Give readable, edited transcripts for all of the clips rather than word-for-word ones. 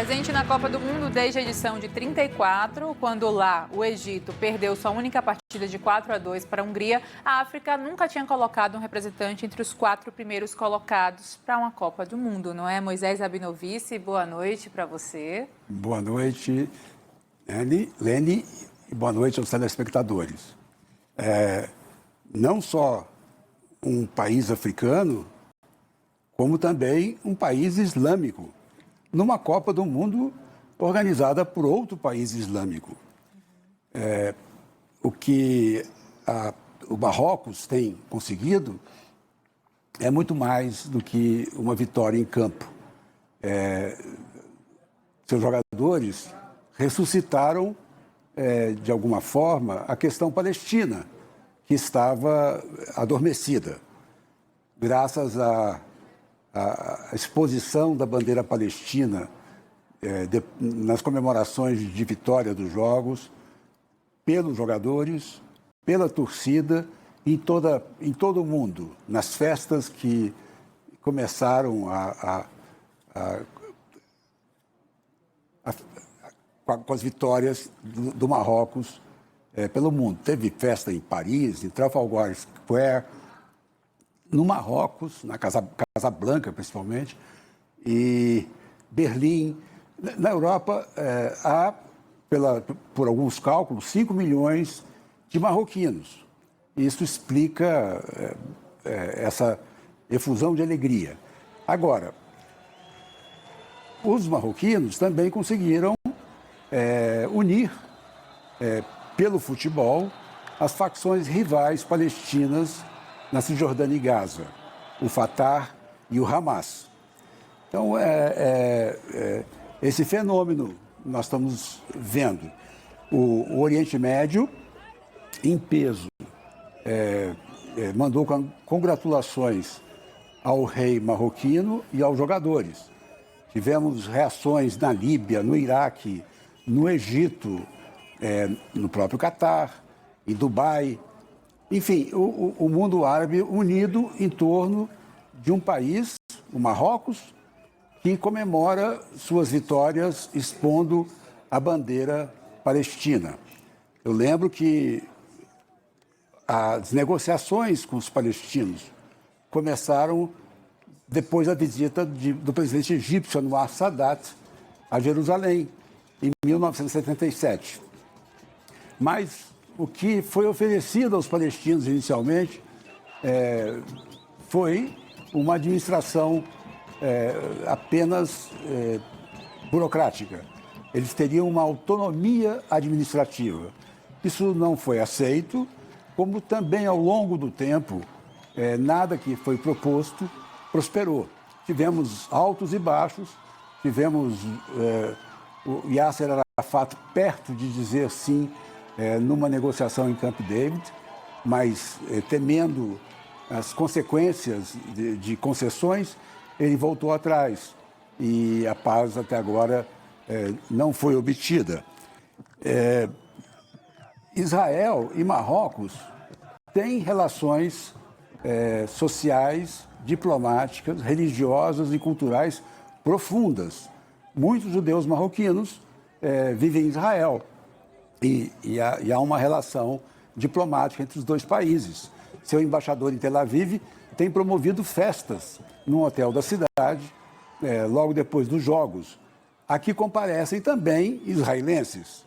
Presente na Copa do Mundo desde a edição de 34, quando lá o Egito perdeu sua única partida de 4-2 para a Hungria, a África nunca tinha colocado um representante entre os 4 primeiros colocados para uma Copa do Mundo, não é? Moisés Abinovici, boa noite para você. Boa noite, Lene, e boa noite aos telespectadores. Não só um país africano, como também um país islâmico, numa Copa do Mundo organizada por outro país islâmico. O que o Marrocos tem conseguido é muito mais do que uma vitória em campo. Seus jogadores ressuscitaram, de alguma forma, a questão palestina, que estava adormecida, graças à exposição da bandeira palestina nas comemorações de vitória dos Jogos, pelos jogadores, pela torcida, em todo o mundo, nas festas que começaram com as vitórias do Marrocos pelo mundo. Teve festa em Paris, em Trafalgar Square, no Marrocos, na Casablanca principalmente, e Berlim. Na Europa há, por alguns cálculos, 5 milhões de marroquinos. Isso explica essa efusão de alegria. Agora, os marroquinos também conseguiram unir, pelo futebol, as facções rivais palestinas na Cisjordânia e Gaza, o Fatah e o Hamas. Então, esse fenômeno nós estamos vendo. O Oriente Médio, em peso, mandou congratulações ao rei marroquino e aos jogadores. Tivemos reações na Líbia, no Iraque, no Egito, no próprio Catar, em Dubai. Enfim, o mundo árabe unido em torno de um país, o Marrocos, que comemora suas vitórias expondo a bandeira palestina. Eu lembro que as negociações com os palestinos começaram depois da visita do presidente egípcio Anwar Sadat a Jerusalém, em 1977. Mas o que foi oferecido aos palestinos inicialmente foi uma administração apenas burocrática. Eles teriam uma autonomia administrativa. Isso não foi aceito, como também ao longo do tempo, nada que foi proposto prosperou. Tivemos altos e baixos, tivemos o Yasser Arafat perto de dizer sim numa negociação em Camp David, mas temendo as consequências de concessões, ele voltou atrás e a paz até agora não foi obtida. Israel e Marrocos têm relações sociais, diplomáticas, religiosas e culturais profundas. Muitos judeus marroquinos vivem em Israel e há uma relação diplomática entre os dois países. Seu embaixador em Tel Aviv tem promovido festas num hotel da cidade, logo depois dos Jogos. Aqui comparecem também israelenses.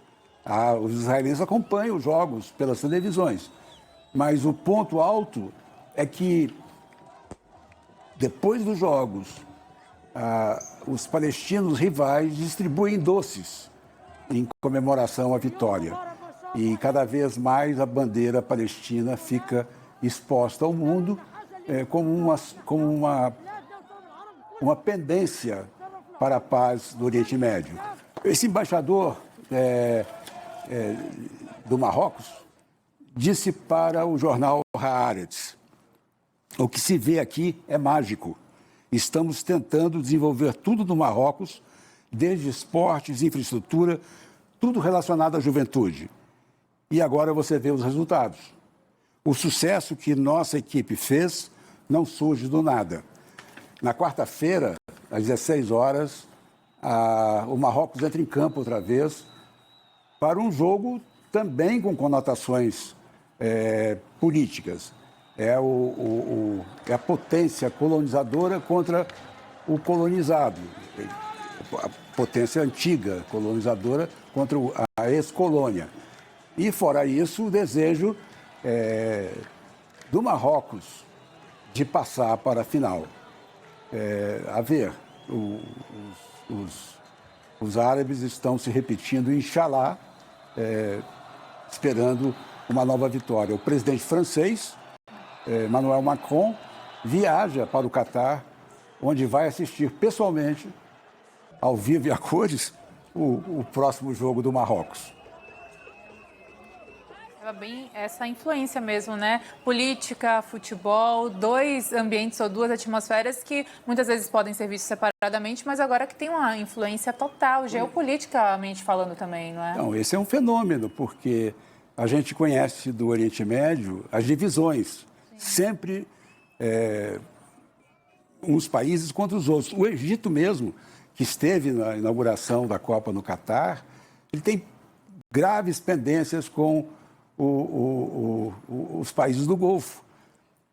Os israelenses acompanham os Jogos pelas televisões. Mas o ponto alto é que, depois dos Jogos, os palestinos rivais distribuem doces em comemoração à vitória. E cada vez mais a bandeira palestina fica exposta ao mundo como uma pendência para a paz do Oriente Médio. Esse embaixador do Marrocos disse para o jornal Haaretz: o que se vê aqui é mágico. Estamos tentando desenvolver tudo no Marrocos, desde esportes, infraestrutura, tudo relacionado à juventude. E agora você vê os resultados. O sucesso que nossa equipe fez não surge do nada. Na quarta-feira, às 16 horas, o Marrocos entra em campo outra vez para um jogo também com conotações políticas. É a potência colonizadora contra o colonizado, a potência antiga colonizadora contra a ex-colônia. E, fora isso, o desejo do Marrocos de passar para a final. A ver, os árabes estão se repetindo, Inxalá, esperando uma nova vitória. O presidente francês, Emmanuel Macron, viaja para o Catar, onde vai assistir pessoalmente, ao vivo e a cores, o próximo jogo do Marrocos. Bem essa influência mesmo, né? Política, futebol, dois ambientes ou duas atmosferas que muitas vezes podem ser vistos separadamente, mas agora que tem uma influência total, geopoliticamente falando também, não é? Então, esse é um fenômeno, porque a gente conhece do Oriente Médio as divisões, sempre uns países contra os outros. O Egito mesmo, que esteve na inauguração da Copa no Catar, ele tem graves pendências com os países do Golfo.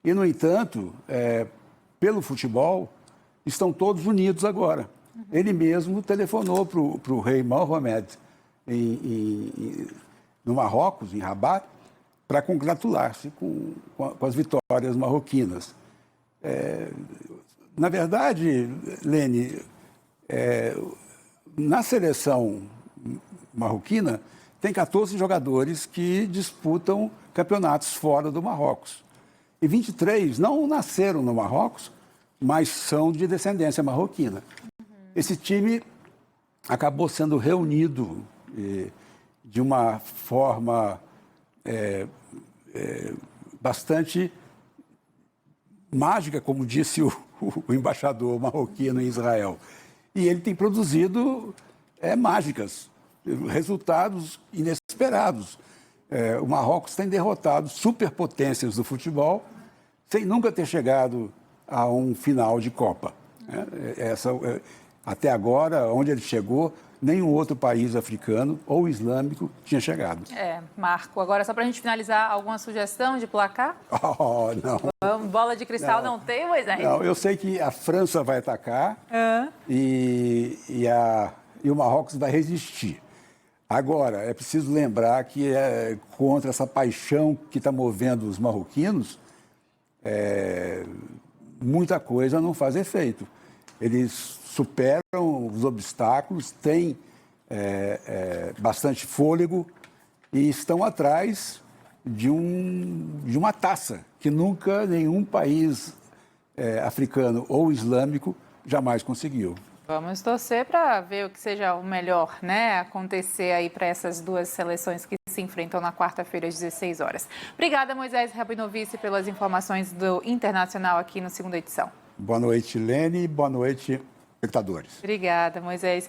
E, no entanto, pelo futebol, estão todos unidos agora. Ele mesmo telefonou para o rei Mohammed no Marrocos, em Rabat, para congratular-se com as vitórias marroquinas. Na verdade, Lene, na seleção marroquina, tem 14 jogadores que disputam campeonatos fora do Marrocos. E 23 não nasceram no Marrocos, mas são de descendência marroquina. Esse time acabou sendo reunido de uma forma bastante mágica, como disse o embaixador marroquino em Israel. E ele tem produzido mágicas, resultados inesperados. O Marrocos tem derrotado superpotências do futebol sem nunca ter chegado a um final de Copa. Até agora, onde ele chegou, nenhum outro país africano ou islâmico tinha chegado. Marco, agora só para a gente finalizar, alguma sugestão de placar? Oh, não. Bola de cristal não tem, Moisés? Não, eu sei que a França vai atacar e o Marrocos vai resistir. Agora, é preciso lembrar que contra essa paixão que está movendo os marroquinos, muita coisa não faz efeito. Eles superam os obstáculos, têm bastante fôlego e estão atrás de uma taça que nunca nenhum país africano ou islâmico jamais conseguiu. Vamos torcer para ver o que seja o melhor, né, acontecer aí para essas duas seleções que se enfrentam na quarta-feira às 16 horas. Obrigada, Moisés Rabinovici, pelas informações do Internacional aqui no Segunda Edição. Boa noite, Lene. Boa noite, espectadores. Obrigada, Moisés.